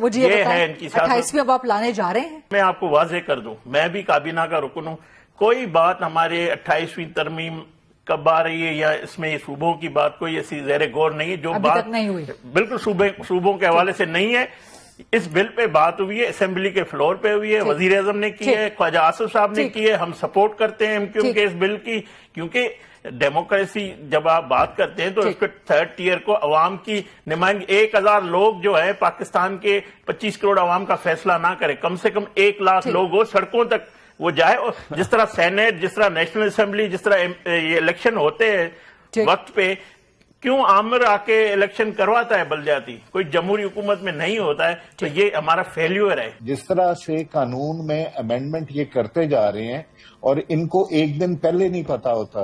مجھے یہ ہے ان کی سیاست۔ 28ویں اب آپ لانے جا رہے ہیں؟ میں آپ کو واضح کر دوں، میں بھی کابینہ کا رکن ہوں، کوئی بات ہمارے 28ویں ترمیم کب آ رہی ہے یا اس میں صوبوں کی بات کوئی ایسی زیر غور نہیں ہے جو ابھی بات تک نہیں ہوئی، بالکل صوبوں کے حوالے سے نہیں ہے۔ اس بل پہ بات ہوئی ہے، اسمبلی کے فلور پہ ہوئی ہے، وزیر اعظم نے کی ہے، خواجہ آصف صاحب نے کی ہے، ہم سپورٹ کرتے ہیں کیونکہ اس بل کی، کیونکہ ڈیموکریسی جب آپ بات کرتے ہیں تو اس پہ تھرڈ ٹیئر کو عوام کی نمائندگی 1000 لوگ جو ہے پاکستان کے 25 کروڑ عوام کا فیصلہ نہ کرے، کم سے کم 1 لاکھ لوگ ہو سڑکوں تک وہ جائے، اور جس طرح سینیٹ، جس طرح نیشنل اسمبلی، جس طرح یہ الیکشن ہوتے ہیں وقت پہ، کیوں عامر آ کے الیکشن کرواتا ہے بلدیاتی، کوئی جمہوری حکومت میں نہیں ہوتا ہے، تو یہ ہمارا فیلیور ہے۔ جس طرح سے قانون میں امینڈمنٹ یہ کرتے جا رہے ہیں اور ان کو ایک دن پہلے نہیں پتا ہوتا۔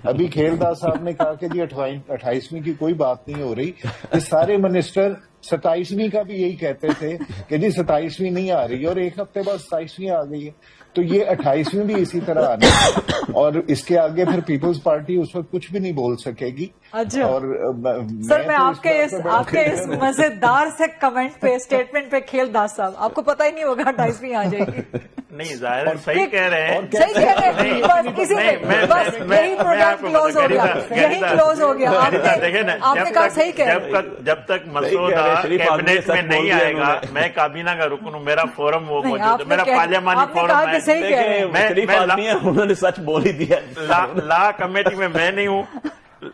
ابھی کھیلدار صاحب نے کہا کہ جی 28ویں کی کوئی بات نہیں ہو رہی، یہ سارے منسٹر 27ویں کا بھی یہی کہتے تھے کہ جی 27ویں نہیں آ رہی، اور ایک ہفتے بعد 27ویں آ گئی ہے، تو یہ 28ویں بھی اسی طرح آنا ہے، اور اس کے آگے پھر پیپلز پارٹی اس وقت کچھ بھی نہیں بول سکے گی۔ اور سر میں آپ کے اس مزیدار سے کمنٹ پہ، اسٹیٹمنٹ پہ کھیلدار صاحب، آپ کو پتا ہی نہیں ہوگا 28ویں آ جائے گی۔ نہیں، ظاہر ہے صحیح کہہ رہے ہیں، صحیح کہہ رہے ہیں، بس اسی میں بس یہی پروجیکٹ کلوز ہو گیا، یہی کلوز ہو گیا۔ آپ نے کہا صحیح کہہ رہے ہیں، جب تک مسودہ کیبنٹ میں نہیں آئے گا، میں کابینہ کا رکن ہوں، میرا فورم وہ موجود ہے، میرا پارلیمانی فورم ہے، انہوں نے سچ بول ہی دیا۔ لا کمیٹی میں میں نہیں ہوں،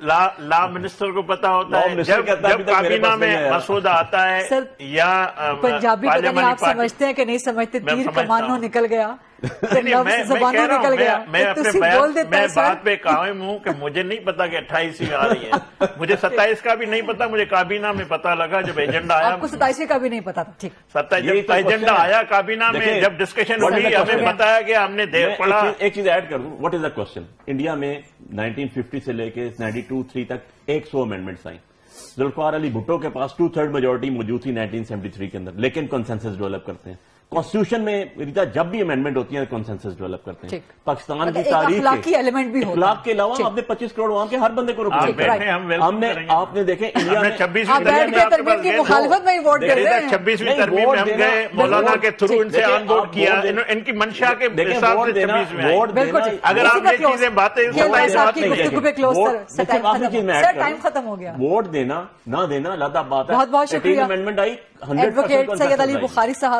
لا منسٹر کو پتا ہوتا ہے، جب کابینہ میں مسودہ آتا ہے یا پنجابی پتہ نہیں آپ سمجھتے ہیں کہ نہیں سمجھتے، تیر کمانوں نکل گیا، زبانوں نکل گیا، میں اپنے بات پہ قائم ہوں کہ مجھے نہیں پتا کہ 28ویں آ رہی ہے، مجھے 27 کا بھی نہیں پتا، مجھے کابینہ میں پتا لگا جب ایجنڈا آیا۔ آپ کو 27ویں کا بھی نہیں پتا تھا؟ ٹھیک، 27 جب ایجنڈا آیا کابینہ میں، جب ڈسکشن ہوئی، ہمیں بتایا کہ ہم نے پڑھا۔ ایک چیز ایڈ کر دوں، what is the question? India میں 1950 سے لے کے 92-3 تک 100 امینڈمنٹس آئیں۔ ذوالفقار علی بھٹو کے پاس 2/3 میجورٹی موجود تھی 1973 کے اندر، لیکن کنسنسس ڈیولپ کرتے ہیں۔ کانسٹیٹیوشن میں ریتا جب بھی امینڈمنٹ ہوتی ہے کنسنسس ڈیولپ کرتے ہیں۔ پاکستان کی تاریخ اخلاقی ایلیمنٹ بھی ہوتا ہے، اخلاق کے علاوہ آپ نے 25 کروڑ عوام کے ہر بندے کو ہم نے آپ نے دیکھے انڈیا میں 26ویں ترمیم کی مخالفت میں ووٹ دے رہے ہیں، 26ویں ترمیم میں ہم گئے، مولانا کے تھرو ان سے آن بورڈ کیا، ان کی منشا کے حساب سے 26ویں آئی۔ اگر آپ یہ چیزیں باتیں ٹائم ختم ہو گیا، ووٹ دینا نہ دینا علیحدہ بات ہے۔ بہت بہت شکریہ امینڈمنٹ آئی، ایڈوکیٹ سید علی بخاری صاحب۔